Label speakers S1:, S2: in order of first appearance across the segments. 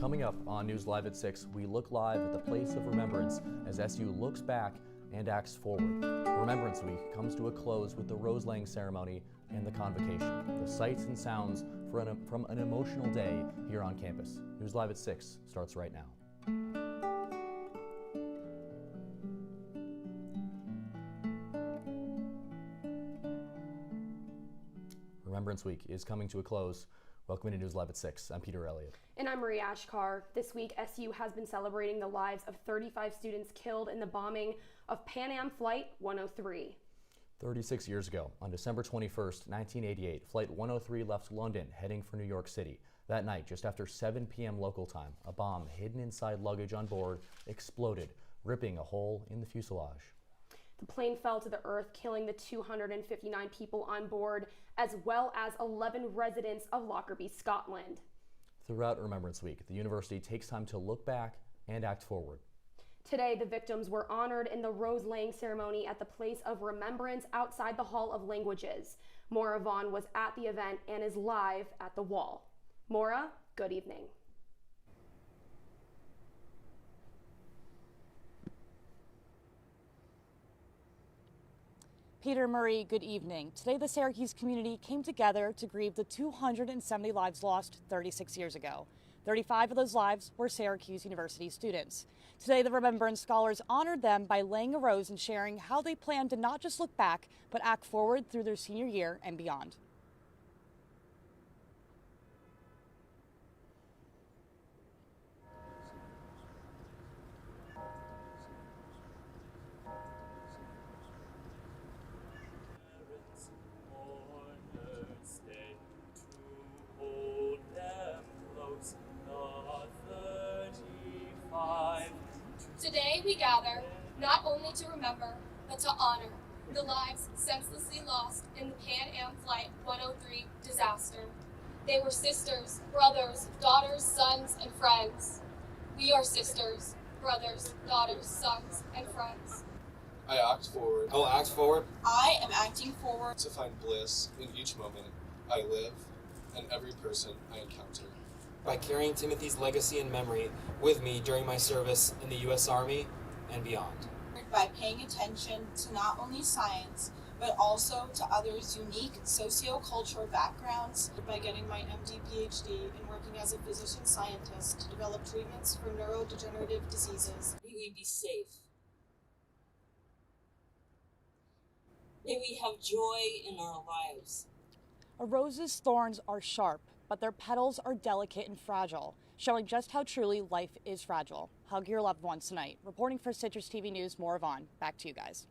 S1: Coming up on News Live at 6, we look live at the place of remembrance as SU looks back and acts forward. Remembrance Week comes to a close with the rose-laying ceremony and the convocation, the sights and sounds from an emotional day here on campus. News Live at 6 starts right now. Remembrance Week is coming to a close. Welcome to News Live at 6. I'm Peter Elliot.
S2: And I'm Maria Achkar. This week, SU has been celebrating the lives of 35 students killed in the bombing of Pan Am Flight 103.
S1: 36 years ago, on December 21st, 1988, Flight 103 left London heading for New York City. That night, just after 7 p.m. local time, a bomb hidden inside luggage on board exploded, ripping a hole in the fuselage.
S2: The plane fell to the earth, killing the 259 people on board, as well as 11 residents of Lockerbie, Scotland.
S1: Throughout Remembrance Week, the university takes time to look back and act forward.
S2: Today, the victims were honored in the rose-laying ceremony at the place of remembrance outside the Hall of Languages. Maura Vaughn was at the event and is live at the wall. Maura, good evening.
S3: Peter, Marie, good evening. Today, the Syracuse community came together to grieve the 270 lives lost 36 years ago. 35 of those lives were Syracuse University students. Today, the Remembrance Scholars honored them by laying a rose and sharing how they plan to not just look back, but act forward through their senior year and beyond.
S4: Today we gather not only to remember, but to honor the lives senselessly lost in the Pan Am Flight 103 disaster. They were sisters, brothers, daughters, sons, and friends. We are sisters, brothers, daughters, sons, and friends.
S5: I act forward.
S6: I'll act forward.
S7: I am acting forward
S5: To find bliss in each moment I live and every person I encounter.
S6: By carrying Timothy's legacy and memory with me during my service in the U.S. Army and beyond.
S7: by paying attention to not only science, but also to others' unique socio-cultural backgrounds.
S8: By getting my MD PhD and working as a physician scientist to develop treatments for neurodegenerative diseases.
S9: May we be safe. May we have joy in our lives.
S3: A rose's thorns are sharp, but their petals are delicate and fragile, showing just how truly life is fragile. Hug your loved ones tonight. Reporting for CitrusTV News, Maura Vaughn. Back to you guys.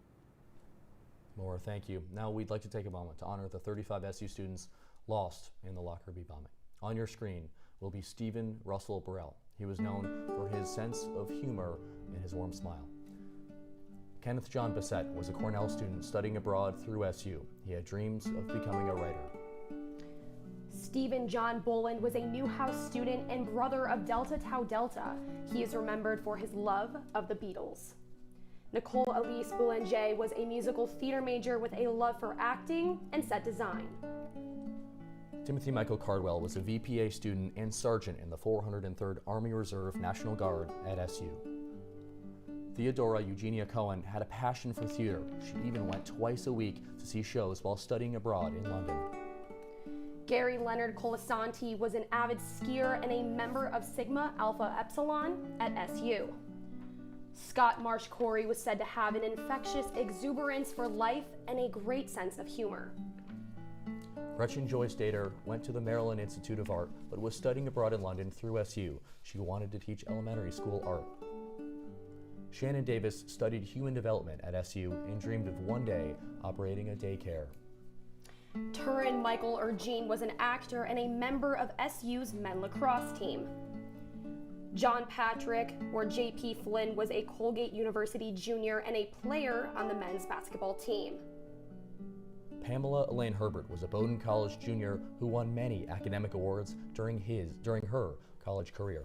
S1: Maura, thank you. Now we'd like to take a moment to honor the 35 SU students lost in the Lockerbie bombing. On your screen will be Stephen Russell Burrell. He was known for his sense of humor and his warm smile. Kenneth John Bissett was a Cornell student studying abroad through SU. He had dreams of becoming a writer.
S2: Stephen John Boland was a Newhouse student and brother of Delta Tau Delta. He is remembered for his love of the Beatles. Nicole Elise Boulanger was a musical theater major with a love for acting and set design.
S1: Timothy Michael Cardwell was a VPA student and sergeant in the 403rd Army Reserve National Guard at SU. Theodora Eugenia Cohen had a passion for theater. She even went twice a week to see shows while studying abroad in London.
S2: Gary Leonard Colasanti was an avid skier and a member of Sigma Alpha Epsilon at SU. Scott Marsh Corey was said to have an infectious exuberance for life and a great sense of humor.
S1: Gretchen Joyce Dater went to the Maryland Institute of Art, but was studying abroad in London through SU. She wanted to teach elementary school art. Shannon Davis studied human development at SU and dreamed of one day operating a daycare.
S2: Turin Michael Ergene was an actor and a member of SU's men lacrosse team. John Patrick, or J.P. Flynn, was a Colgate University junior and a player on the men's basketball team.
S1: Pamela Elaine Herbert was a Bowdoin College junior who won many academic awards during her college career.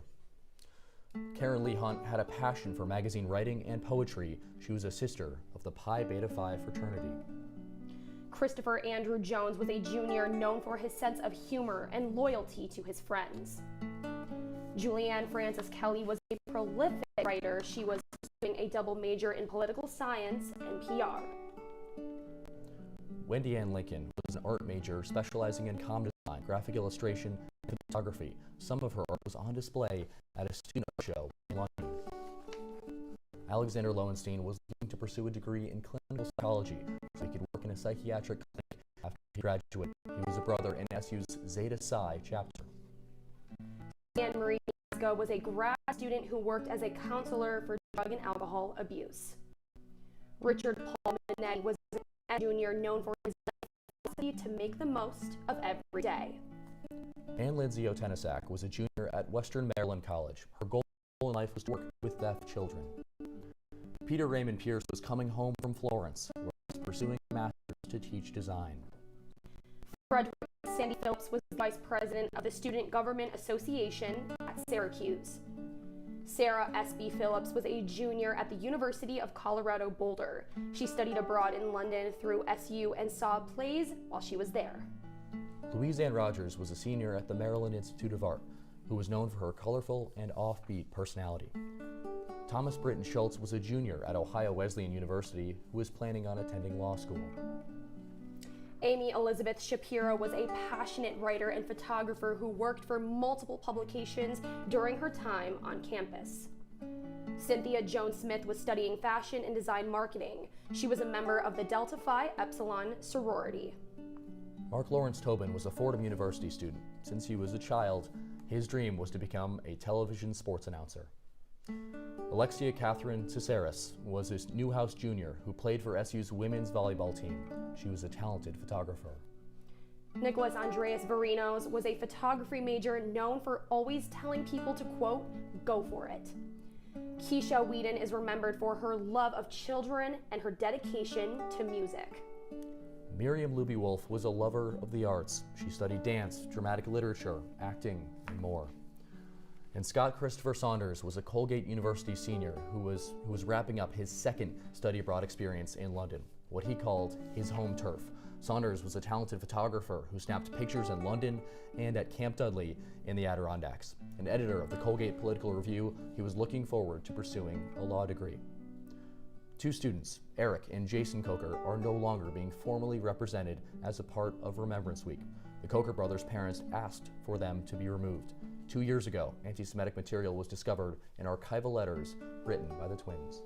S1: Karen Lee Hunt had a passion for magazine writing and poetry. She was a sister of the Pi Beta Phi fraternity.
S2: Christopher Andrew Jones was a junior known for his sense of humor and loyalty to his friends. Julianne Frances Kelly was a prolific writer. She was pursuing a double major in political science and PR.
S1: Wendy Ann Lincoln was an art major specializing in comm design, graphic illustration, and photography. Some of her art was on display at a student art show in London. Alexander Lowenstein was looking to pursue a degree in clinical psychology so he could work in a psychiatric clinic after he graduated. He was a brother in SU's Zeta Psi chapter.
S2: Anne Marie was a grad student who worked as a counselor for drug and alcohol abuse. Richard Paul Minetti was a junior known for his ability to make the most of every day.
S1: Ann Lindsay Otenisak was a junior at Western Maryland College. Her goal in life was to work with deaf children. Peter Raymond Pierce was coming home from Florence, where he was pursuing a master's to teach design.
S2: Frederick Sandy Phillips was vice president of the Student Government Association at Syracuse. Sarah S.B. Phillips was a junior at the University of Colorado Boulder. She studied abroad in London through SU and saw plays while she was there.
S1: Louise Ann Rogers was a senior at the Maryland Institute of Art, who was known for her colorful and offbeat personality. Thomas Britton Schultz was a junior at Ohio Wesleyan University who was planning on attending law school.
S2: Amy Elizabeth Shapiro was a passionate writer and photographer who worked for multiple publications during her time on campus. Cynthia Jones Smith was studying fashion and design marketing. She was a member of the Delta Phi Epsilon sorority.
S1: Mark Lawrence Tobin was a Fordham University student. Since he was a child, his dream was to become a television sports announcer. Alexia Catherine Ciceres was a Newhouse junior who played for SU's women's volleyball team. She was a talented photographer.
S2: Nicholas Andreas Varinos was a photography major known for always telling people to, quote, go for it. Keisha Whedon is remembered for her love of children and her dedication to music.
S1: Miriam Luby Wolf was a lover of the arts. She studied dance, dramatic literature, acting, and more. And Scott Christopher Saunders was a Colgate University senior who was wrapping up his second study abroad experience in London, what he called his home turf. Saunders was a talented photographer who snapped pictures in London and at Camp Dudley in the Adirondacks. An editor of the Colgate Political Review, he was looking forward to pursuing a law degree. Two students, Eric and Jason Coker, are no longer being formally represented as a part of Remembrance Week. The Coker brothers' parents asked for them to be removed. 2 years ago, anti-Semitic material was discovered in archival letters written by the twins.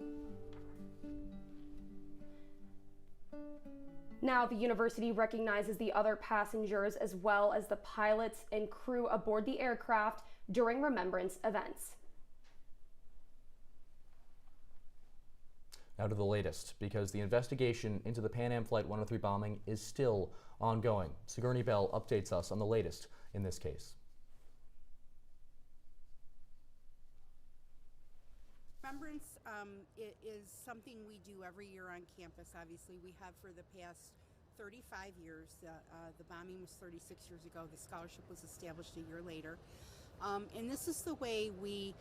S2: Now, the university recognizes the other passengers as well as the pilots and crew aboard the aircraft during remembrance events.
S1: Now to the latest, because the investigation into the Pan Am Flight 103 bombing is still ongoing. Sigourney Bell updates us on the latest in this case.
S10: Remembrance it is something we do every year on campus. Obviously, we have for the past 35 years. The bombing was 36 years ago. The scholarship was established a year later. And this is the way we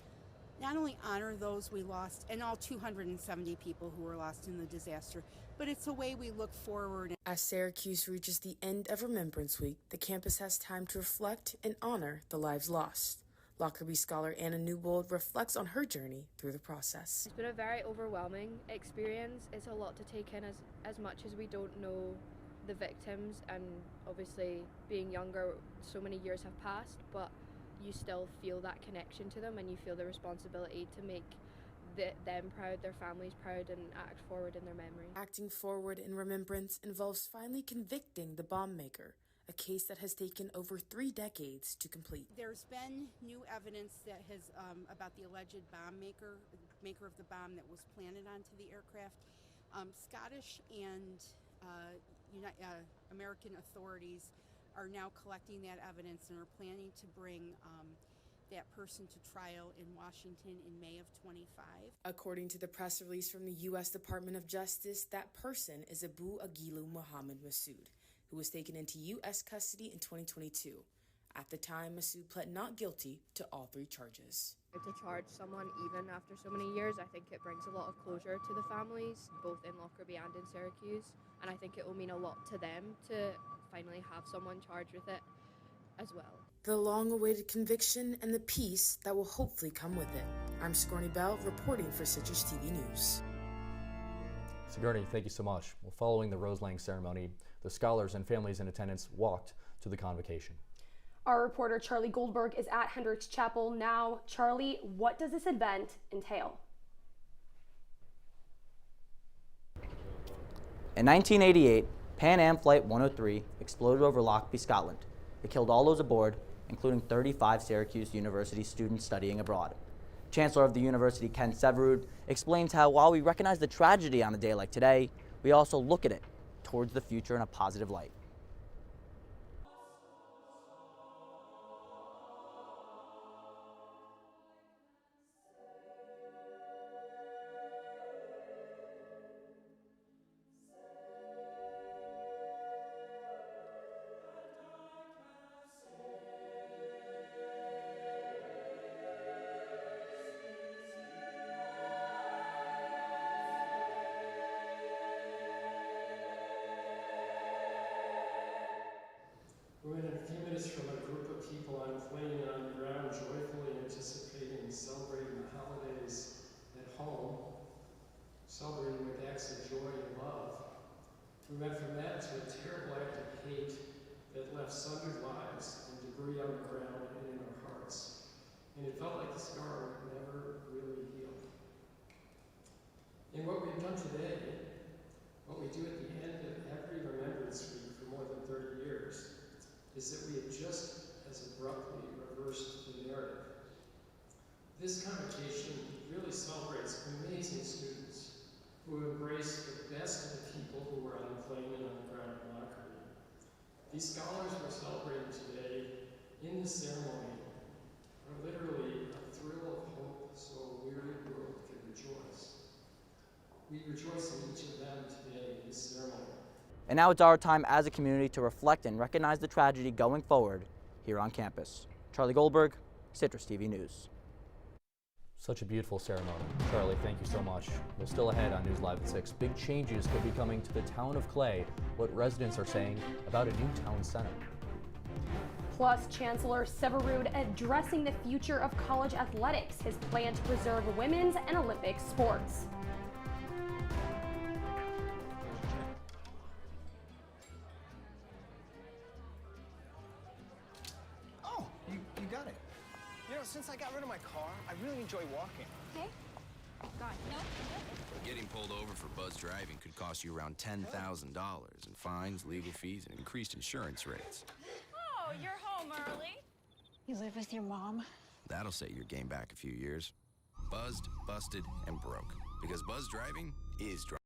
S10: not only honor those we lost and all 270 people who were lost in the disaster, but it's a way we look forward.
S11: As Syracuse reaches the end of Remembrance Week, the campus has time to reflect and honor the lives lost. Lockerbie scholar Anna Newbold reflects on her journey through the process.
S12: It's been a very overwhelming experience. It's a lot to take in as much as we don't know the victims, and obviously being younger, so many years have passed, but you still feel that connection to them and you feel the responsibility to make them proud, their families proud, and act forward in their memory.
S11: Acting forward in remembrance involves finally convicting the bomb maker, a case that has taken over 3 decades to complete.
S10: There's been new evidence that has about the alleged bomb maker of the bomb that was planted onto the aircraft. Scottish and American authorities are now collecting that evidence and are planning to bring that person to trial in Washington in May of 25.
S11: According to the press release from the U.S. Department of Justice, that person is Abu Agilu Muhammad Masood, who was taken into U.S. custody in 2022. At the time, Masood pled not guilty to all 3 charges.
S12: To charge someone even after so many years, I think it brings a lot of closure to the families, both in Lockerbie and in Syracuse, and I think it will mean a lot to them to finally have someone charged with it as well.
S11: the long-awaited conviction, and the peace that will hopefully come with it. I'm Sigourney Bell, reporting for CitrusTV News.
S1: Sigourney, thank you so much. Well, following the rose-laying ceremony, the scholars and families in attendance walked to the convocation.
S2: Our reporter Charlie Goldberg is at Hendricks Chapel now. Charlie, what does this event entail?
S13: In 1988, Pan Am Flight 103 exploded over Lockby, Scotland. It killed all those aboard, including 35 Syracuse University students studying abroad. Chancellor of the university, Ken Severud, explains how while we recognize the tragedy on a day like today, we also look at it towards the future in a positive light.
S14: We're in a few minutes from a group of people on a plane and on the ground, joyfully anticipating and celebrating the holidays at home, celebrating with acts of joy and love. We went from that to a terrible act of hate that left sundered lives and debris on the ground and in our hearts. And it felt like the scar would never really heal. And what we've done today, what we do at the end of every Remembrance Week for more than 30 years, is that we have just as abruptly reversed the narrative. This convocation really celebrates amazing students who embrace the best of the people who were on the plane and on the ground in Lockerbie. These scholars we're celebrating today in the ceremony are literally a thrill of hope so a weary world can rejoice. We rejoice in each of them today in this ceremony.
S13: And now it's our time as a community to reflect and recognize the tragedy going forward here on campus. Charlie Goldberg, CitrusTV News.
S1: Such a beautiful ceremony. Charlie, thank you so much. Well, still ahead on News Live at 6, big changes could be coming to the town of Clay, what residents are saying about a new town center.
S2: Plus, Chancellor Severud addressing the future of college athletics, his plan to preserve women's and Olympic sports.
S15: You got it. You know, since I got rid of my car, I really enjoy walking.
S16: Okay. Got it. No.
S17: Getting pulled over for buzz driving could cost you around $10,000 in fines, legal fees, and increased insurance rates.
S16: Oh, you're home early. You live with your mom?
S17: That'll set your game back a few years. Buzzed, busted, and broke. Because buzz driving is driving.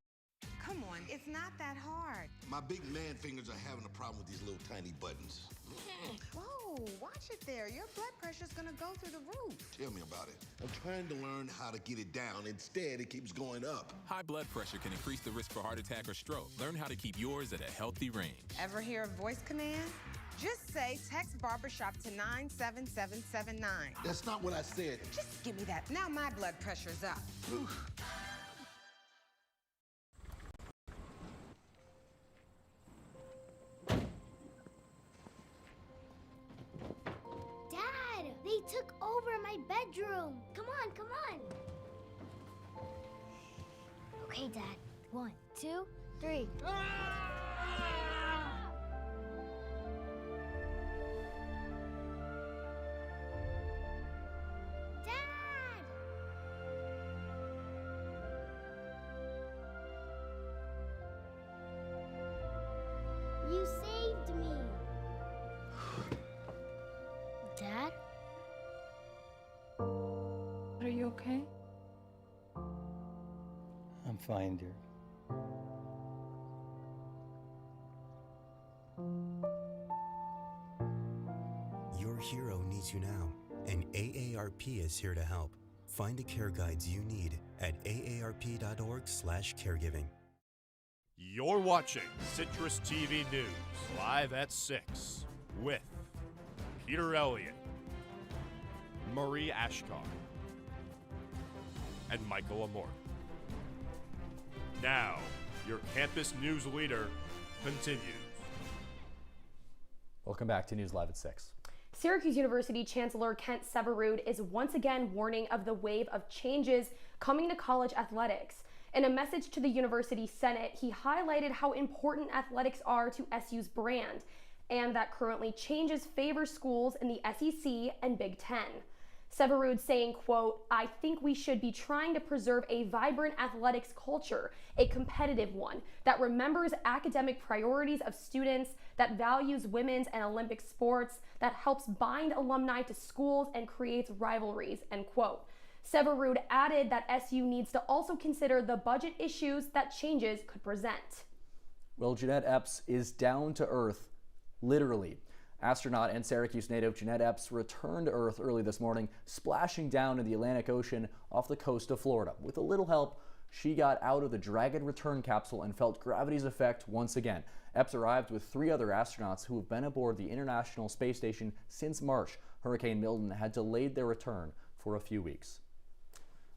S18: Come on, it's not that hard.
S19: My big man fingers are having a problem with these little tiny buttons.
S18: Whoa, watch it there. Your blood pressure's gonna go through the roof.
S19: Tell me about it. I'm trying to learn how to get it down. Instead, it keeps going up.
S20: High blood pressure can increase the risk for heart attack or stroke. Learn how to keep yours at a healthy range.
S18: Ever hear a voice command? Just say text barbershop to 97779.
S19: That's not what I said.
S18: Just give me that. Now my blood pressure's up.
S21: Dad, they took over my bedroom. Come on, come on. Okay, Dad. 1, 2, 3. You saved me. Dad?
S22: Are you okay?
S23: I'm fine, dear.
S24: Your hero needs you now, and AARP is here to help. Find the care guides you need at aarp.org/caregiving.
S25: You're watching Citrus TV News, live at 6, with Peter Elliot, Marie Achkar, and Michael Lamorte. Now, your campus news leader continues.
S1: Welcome back to News Live at 6.
S2: Syracuse University Chancellor Kent Severud is once again warning of the wave of changes coming to college athletics. In a message to the University Senate, he highlighted how important athletics are to SU's brand, and that currently changes favor schools in the SEC and Big Ten. Severud saying, quote, "I think we should be trying to preserve a vibrant athletics culture, a competitive one, that remembers academic priorities of students, that values women's and Olympic sports, that helps bind alumni to schools and creates rivalries," end quote. Severud added that SU needs to also consider the budget issues that changes could present.
S1: Well, Jeanette Epps is down to earth, literally. Astronaut and Syracuse native Jeanette Epps returned to Earth early this morning, splashing down in the Atlantic Ocean off the coast of Florida. With a little help, she got out of the Dragon return capsule and felt gravity's effect once again. Epps arrived with 3 other astronauts who have been aboard the International Space Station since March. Hurricane Milton had delayed their return for a few weeks.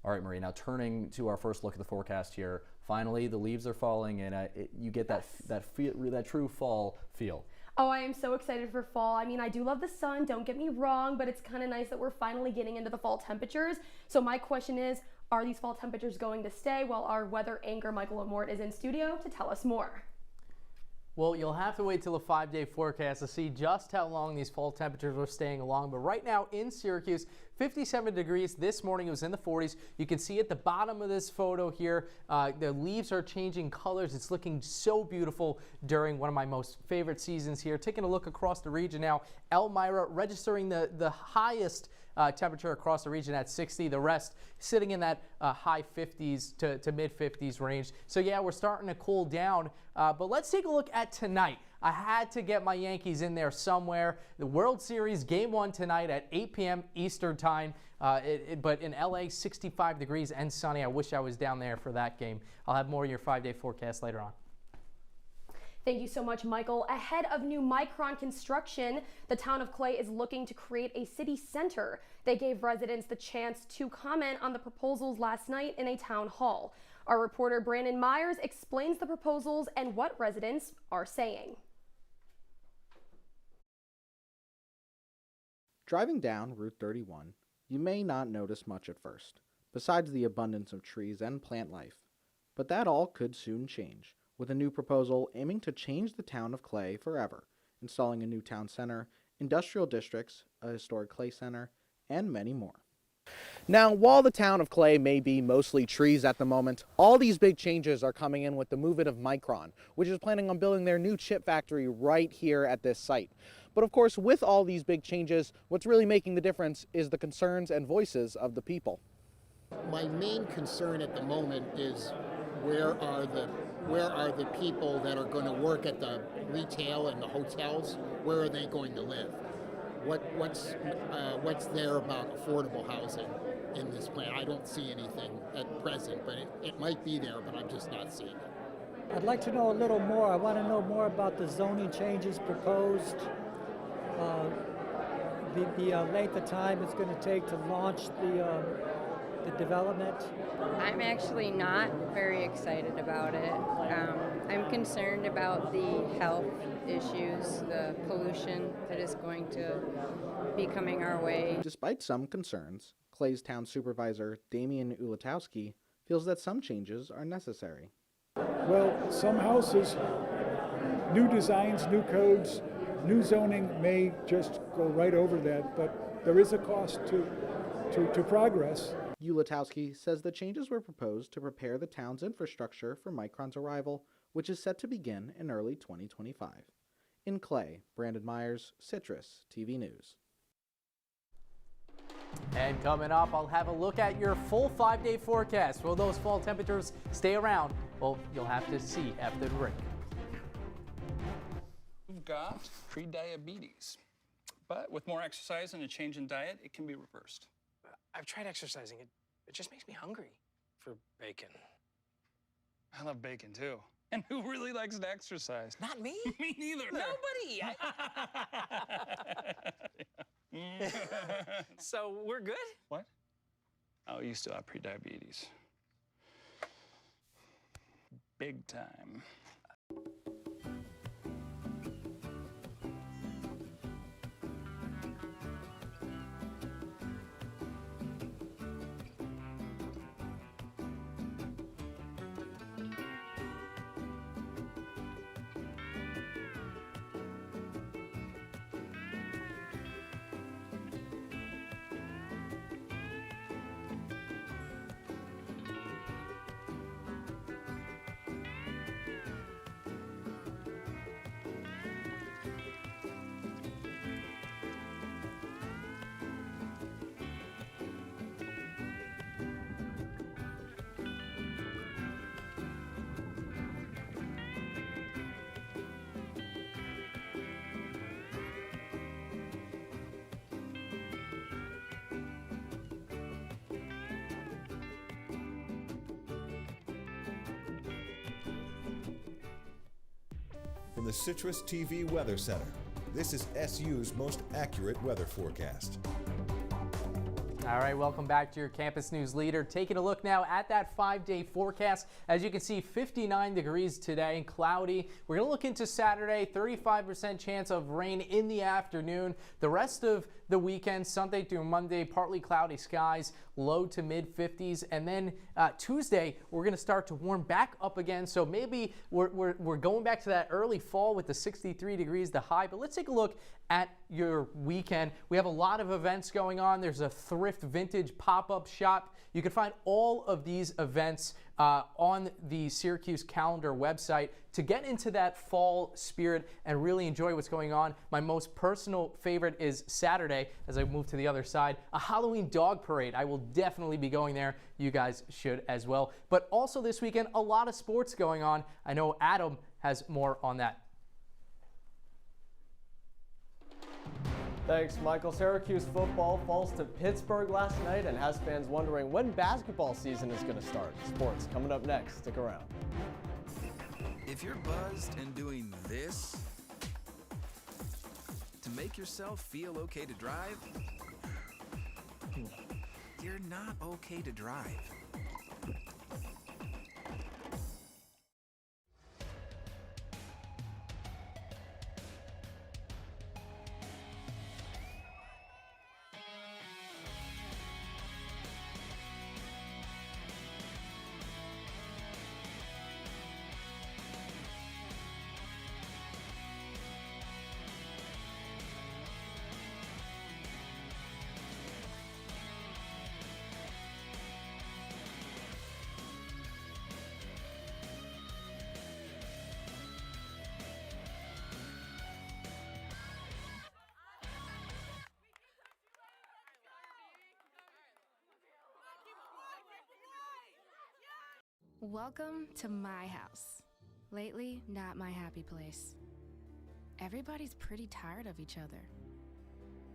S1: All right, Marie, now turning to our first look at the forecast here. Finally, the leaves are falling and you get that true fall feel.
S2: Oh, I am so excited for fall. I mean, I do love the sun, don't get me wrong, but it's kind of nice that we're finally getting into the fall temperatures. So my question is, are these fall temperatures going to stay? Well, our weather anchor, Michael Lamorte, is in studio to tell us more.
S4: Well, you'll have to wait till the 5-day forecast to see just how long these fall temperatures are staying along. But right now in Syracuse, 57 degrees. This morning it was in the 40s. You can see at the bottom of this photo here, the leaves are changing colors. It's looking so beautiful during one of my most favorite seasons here. Taking a look across the region now, Elmira registering the highest temperature across the region at 60. The rest sitting in that high 50s to mid 50s range. So yeah, we're starting to cool down. But let's take a look at tonight. I had to get my Yankees in there somewhere. The World Series Game 1 tonight at 8 p.m. Eastern Time. But in LA, 65 degrees and sunny. I wish I was down there for that game. I'll have more of your 5-day forecast later on.
S2: Thank you so much, Michael. Ahead of new Micron construction, the town of Clay is looking to create a city center. They gave residents the chance to comment on the proposals last night in a town hall. Our reporter Brandon Myers explains the proposals and what residents are saying.
S5: Driving down Route 31, you may not notice much at first, besides the abundance of trees and plant life. But that all could soon change, with a new proposal aiming to change the town of Clay forever, installing a new town center, industrial districts, a historic Clay center, and many more. Now, while the town of Clay may be mostly trees at the moment, all these big changes are coming in with the movement of Micron, which is planning on building their new chip factory right here at this site. But of course, with all these big changes, what's really making the difference is the concerns and voices of the people.
S6: My main concern at the moment is where are the people that are going to work at the retail and the hotels? Where are they going to live? What's there about affordable housing in this plan? I don't see anything at present, but it might be there, but I'm just not seeing it.
S7: I'd like to know a little more. I want to know more about the zoning changes proposed, the length of time it's going to take to launch the development.
S23: I'm actually not very excited about it. I'm concerned about the health issues, the pollution that is going to be coming our way.
S5: Despite some concerns, Clay's town supervisor, Damian Ulatowski, feels that some changes are necessary.
S26: Well, some houses, new designs, new codes, new zoning may just go right over that, but there is a cost to progress.
S5: Ulatowski says the changes were proposed to prepare the town's infrastructure for Micron's arrival, which is set to begin in early 2025. In Clay, Brandon Myers, Citrus TV News.
S4: And coming up, I'll have a look at your full 5-day forecast. Will those fall temperatures stay around? Well, you'll have to see after the break.
S27: You've got pre-diabetes, but with more exercise and a change in diet, it can be reversed.
S28: I've tried exercising. It just makes me hungry for bacon.
S27: I love bacon too. And who really likes to exercise?
S28: Not me.
S27: Me neither.
S28: Nobody. So we're good?
S27: What? Oh, you still have pre-diabetes. Big time.
S3: from the Citrus TV Weather Center. This is SU's most accurate weather forecast.
S4: All right, welcome back to your Campus News Leader. Taking a look now at that 5-day forecast. As you can see, 59 degrees today and cloudy. We're going to look into Saturday, 35% chance of rain in the afternoon. The rest of the weekend, Sunday through Monday, partly cloudy skies, low to mid 50s. And then Tuesday, we're going to start to warm back up again. So maybe we're going back to that early fall with the 63 degrees, the high. But let's take a look at your weekend. We have a lot of events going on. There's a thrift vintage pop-up shop. You can find all of these events on the Syracuse calendar website to get into that fall spirit and really enjoy what's going on. My most personal favorite is Saturday, as I move to the other side, a Halloween dog parade. I will definitely be going there. You guys should as well. But also this weekend, a lot of sports going on. I know Adam has more on that.
S8: Thanks, Michael. Syracuse football falls to Pittsburgh last night and has fans wondering when basketball season is going to start. Sports coming up next. Stick around.
S17: If you're buzzed and doing this to make yourself feel okay to drive, you're not okay to drive.
S9: Welcome to my house. Lately, not my happy place. Everybody's pretty tired of each other.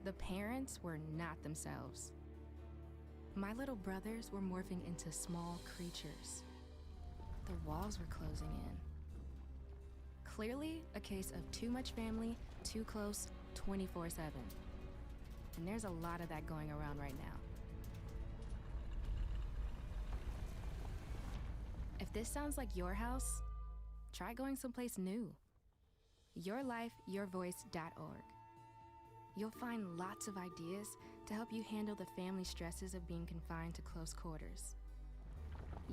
S9: The parents were not themselves. My little brothers were morphing into small creatures. The walls were closing in. Clearly, a case of too much family, too close, 24/7. And there's a lot of that going around right now. If this sounds like your house, try going someplace new. YourLifeYourVoice.org. You'll find lots of ideas to help you handle the family stresses of being confined to close quarters.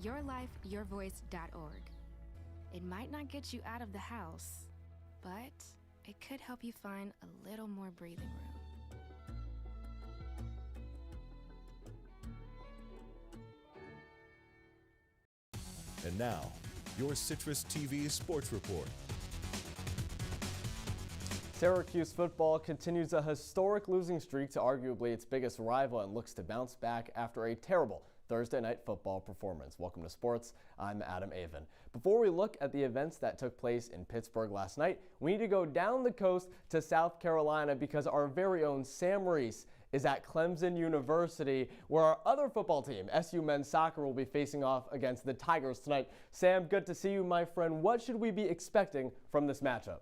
S9: YourLifeYourVoice.org. It might not get you out of the house, but it could help you find a little more breathing room.
S3: And now, your Citrus TV Sports Report.
S8: Syracuse football continues a historic losing streak to arguably its biggest rival and looks to bounce back after a terrible Thursday night football performance. Welcome to sports. I'm Adam Avin. Before we look at the events that took place in Pittsburgh last night, we need to go down the coast to South Carolina because our very own Sam Reese is at Clemson University, where our other football team, SU men's soccer, will be facing off against the Tigers tonight. Sam, good to see you, my friend. What should we be expecting from this matchup?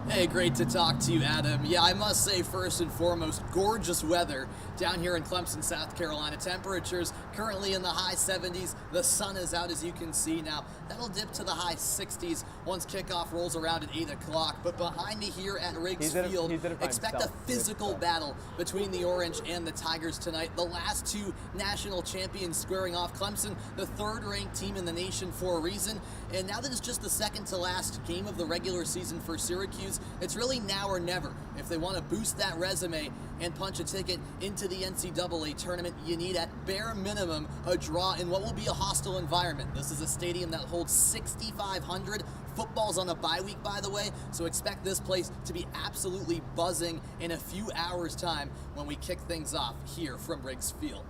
S10: Hey, great to talk to you, Adam. Yeah, I must say, first and foremost, gorgeous weather down here in Clemson, South Carolina. Temperatures currently in the high 70s. The sun is out, as you can see now. That'll dip to the high 60s once kickoff rolls around at 8 o'clock. But behind me here at Riggs Field, expect a physical battle between the Orange and the Tigers tonight. The last two national champions squaring off. Clemson, the third-ranked team in the nation for a reason. And now that it's just the second to last game of the regular season for Syracuse, it's really now or never. If they want to boost that resume and punch a ticket into the NCAA tournament, you need at bare minimum a draw in what will be a hostile environment. This is a stadium that holds 6,500. Football's on a bye week, by the way, so expect this place to be absolutely buzzing in a few hours' time when we kick things off here from Riggs Field.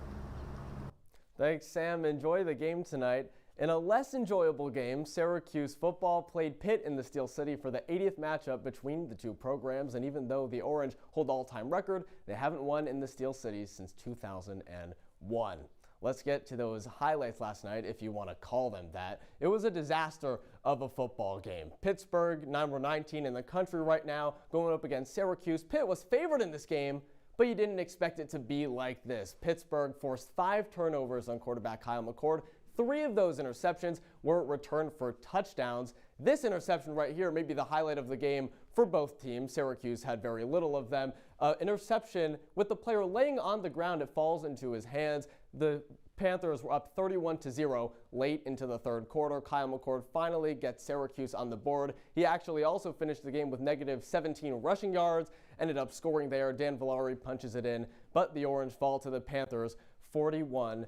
S8: Thanks, Sam. Enjoy the game tonight. In a less enjoyable game, Syracuse football played Pitt in the Steel City for the 80th matchup between the two programs, and even though the Orange hold all-time record, they haven't won in the Steel City since 2001. Let's get to those highlights last night, if you want to call them that. It was a disaster of a football game. Pittsburgh, number 19 in the country right now, going up against Syracuse. Pitt was favored in this game, but you didn't expect it to be like this. Pittsburgh forced 5 turnovers on quarterback Kyle McCord. 3 of those interceptions were returned for touchdowns. This interception right here may be the highlight of the game for both teams. Syracuse had very little of them. Interception with the player laying on the ground, it falls into his hands. The Panthers were up 31-0 late into the third quarter. Kyle McCord finally gets Syracuse on the board. He actually also finished the game with negative 17 rushing yards, ended up scoring there. Dan Villari punches it in, but the Orange fall to the Panthers 41-13.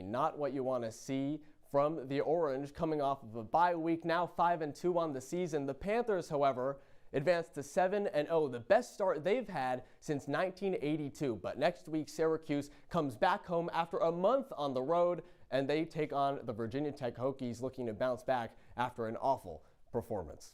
S8: Not what you want to see from the Orange coming off of a bye week, now 5-2 on the season. The Panthers, however, advanced to 7-0, the best start they've had since 1982. But next week, Syracuse comes back home after a month on the road, and they take on the Virginia Tech Hokies, looking to bounce back after an awful performance.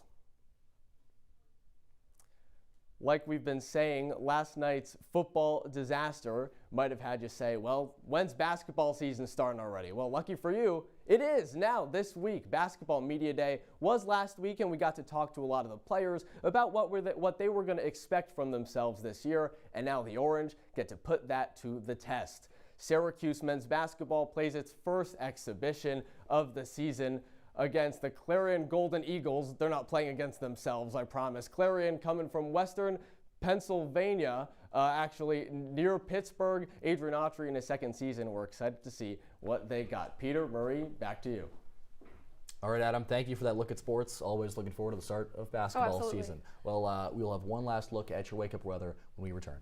S8: Like we've been saying, last night's football disaster might have had you say, well, when's basketball season starting already? Well, lucky for you, it is now this week. Basketball Media Day was last week, and we got to talk to a lot of the players about what they were going to expect from themselves this year, and now the Orange get to put that to the test. Syracuse men's basketball plays its first exhibition of the season against the Clarion Golden Eagles. They're not playing against themselves, I promise. Clarion coming from Western Pennsylvania, actually near Pittsburgh. Adrian Autry in his second season. We're excited to see what they got. Peter, Murray, back to you.
S1: All right, Adam, thank you for that look at sports. Always looking forward to the start of basketball season. Well, we'll have one last look at your wake-up weather when we return.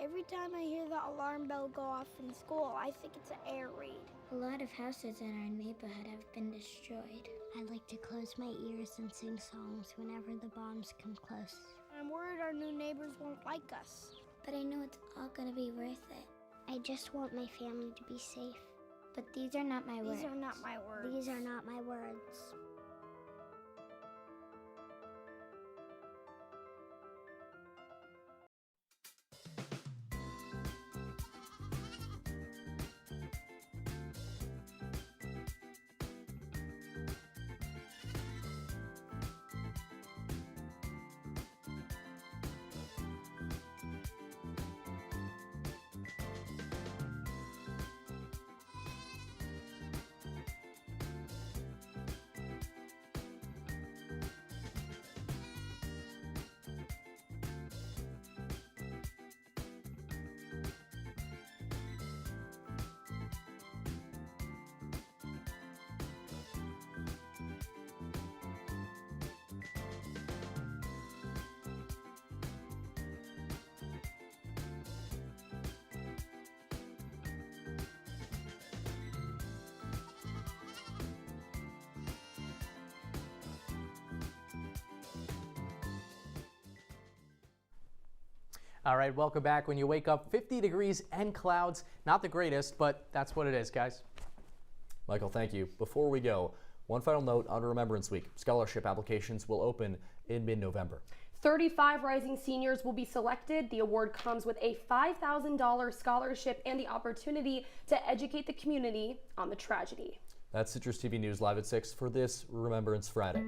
S21: Every time I hear the alarm bell go off in school, I think it's an air raid. A lot of houses in our neighborhood have been destroyed. I like to close my ears and sing songs whenever the bombs come close. I'm worried our new neighbors won't like us. But I know it's all gonna be worth it. I just want my family to be safe. But these are not my words. These are not my words. These are not my words.
S4: All right, welcome back. When you wake up, 50 degrees and clouds. Not the greatest, but that's what it is, guys.
S1: Michael, thank you. Before we go, one final note on Remembrance Week. Scholarship applications will open in mid-November.
S2: 35 rising seniors will be selected. The award comes with a $5,000 scholarship and the opportunity to educate the community on the tragedy.
S1: That's Citrus TV News Live at 6 for this Remembrance Friday.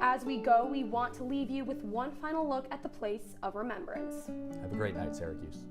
S2: As we go, we want to leave you with one final look at the place of remembrance.
S1: Have a great night, Syracuse.